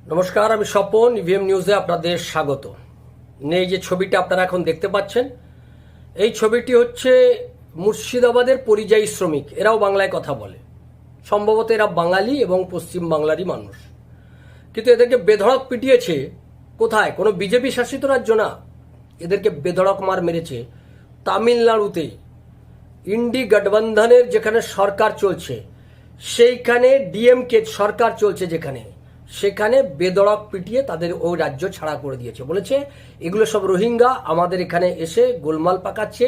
নমস্কার, আমি স্বপন। ইভিএম নিউজে আপনাদের স্বাগত। এই যে ছবিটা আপনারা এখন দেখতে পাচ্ছেন, এই ছবিটি হচ্ছে মুর্শিদাবাদের পরিযায়ী শ্রমিক। এরাও বাংলায় কথা বলে, সম্ভবত এরা বাঙালি এবং পশ্চিম বাংলারই মানুষ। কিন্তু এদেরকে বেধড়ক পিটিয়েছে কোথায়? কোনো বিজেপি শাসিত রাজ্য না, এদেরকে বেধড়ক মার মেরেছে তামিলনাড়ুতে। ইন্ডি গঠবন্ধনের যেখানে সরকার চলছে, সেইখানে ডিএমকে সরকার চলছে, যেখানে সেখানে বেধড়ক পিটিয়ে তাদের ওই রাজ্য ছাড়া করে দিয়েছে। বলেছে এগুলো সব রোহিঙ্গা, আমাদের এখানে এসে গোলমাল পাকাচ্ছে,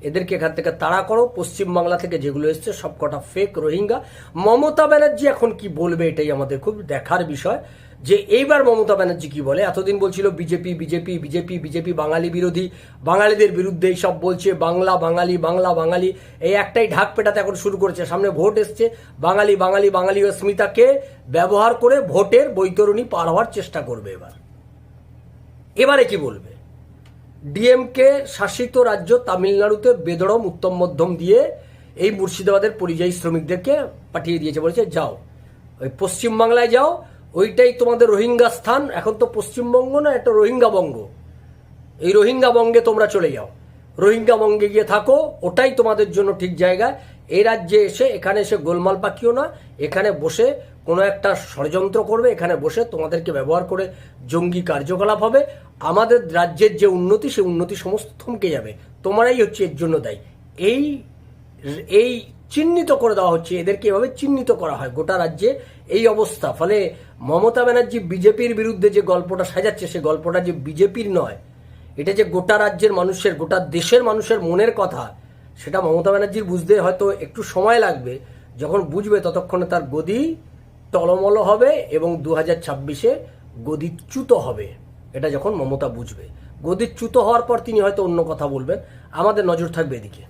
এদেরকে এখান থেকে তাড়া করো। পশ্চিমবাংলা থেকে যেগুলো এসছে সব কটা ফেক রোহিঙ্গা। মমতা ব্যানার্জি এখন কি বলবে, এটাই আমাদের খুব দেখার বিষয়, যে এইবার মমতা ব্যানার্জি কি বলে। এতদিন বলছিল বিজেপি বিজেপি বিজেপি বিজেপি, বাঙালি বিরোধী, বাঙালিদের বিরুদ্ধে এইসব বলছে, বাংলা বাঙালি বাংলা বাঙালি, এই একটাই ঢাক পেটাতে এখন শুরু করেছে। সামনে ভোট এসছে, বাঙালি বাঙালি বাঙালি ও স্মিতাকে ব্যবহার করে ভোটের বৈতরণী পার হওয়ার চেষ্টা করবে। এবারে কি বলবে? ডিএমকে শাসিত রাজ্য তামিলনাড়ুতে বেদরম উত্তম মধ্যম দিয়ে এই মুর্শিদাবাদের পরিযায়ী শ্রমিকদেরকে পাঠিয়ে দিয়েছে। বলেছে যাও ওই পশ্চিমবাংলায় যাও, ওইটাই তোমাদের রোহিঙ্গা স্থান। এখন তো পশ্চিমবঙ্গ না, এটা রোহিঙ্গা বঙ্গ। এই রোহিঙ্গা বঙ্গে তোমরা চলে যাও, রোহিঙ্গা বঙ্গে গিয়ে থাকো, ওটাই তোমাদের জন্য ঠিক জায়গা। এই রাজ্যে এসে এখানে এসে গোলমাল পাকিও না, এখানে বসে কোনো একটা ষড়যন্ত্র করবে, এখানে বসে তোমাদেরকে ব্যবহার করে জঙ্গি কার্যকলাপ হবে। আমাদের রাজ্যের যে উন্নতি, সেই উন্নতি সমস্ত থমকে যাবে, তোমরাই হচ্ছে এর জন্য দায়ী। এই এই চিহ্নিত করে দেওয়া হচ্ছে, এদেরকে এভাবে চিহ্নিত করা হয় গোটা রাজ্যে এই অবস্থা। ফলে মমতা ব্যানার্জি বিজেপির বিরুদ্ধে যে গল্পটা সাজাচ্ছে, সে গল্পটা যে বিজেপির নয়, এটা যে গোটা রাজ্যের মানুষের, গোটা দেশের মানুষের মনের কথা, সেটা মমতা ব্যানার্জির বুঝতে হয়তো একটু সময় লাগবে। যখন বুঝবে ততক্ষণে তার গদি টলমল হবে এবং 2026-এ গদিচ্যুত হবে। এটা যখন মমতা বুঝবে, গদিচ্যুত হওয়ার পর তিনি হয়তো অন্য কথা বলবেন। আমাদের নজর থাকবে এদিকে।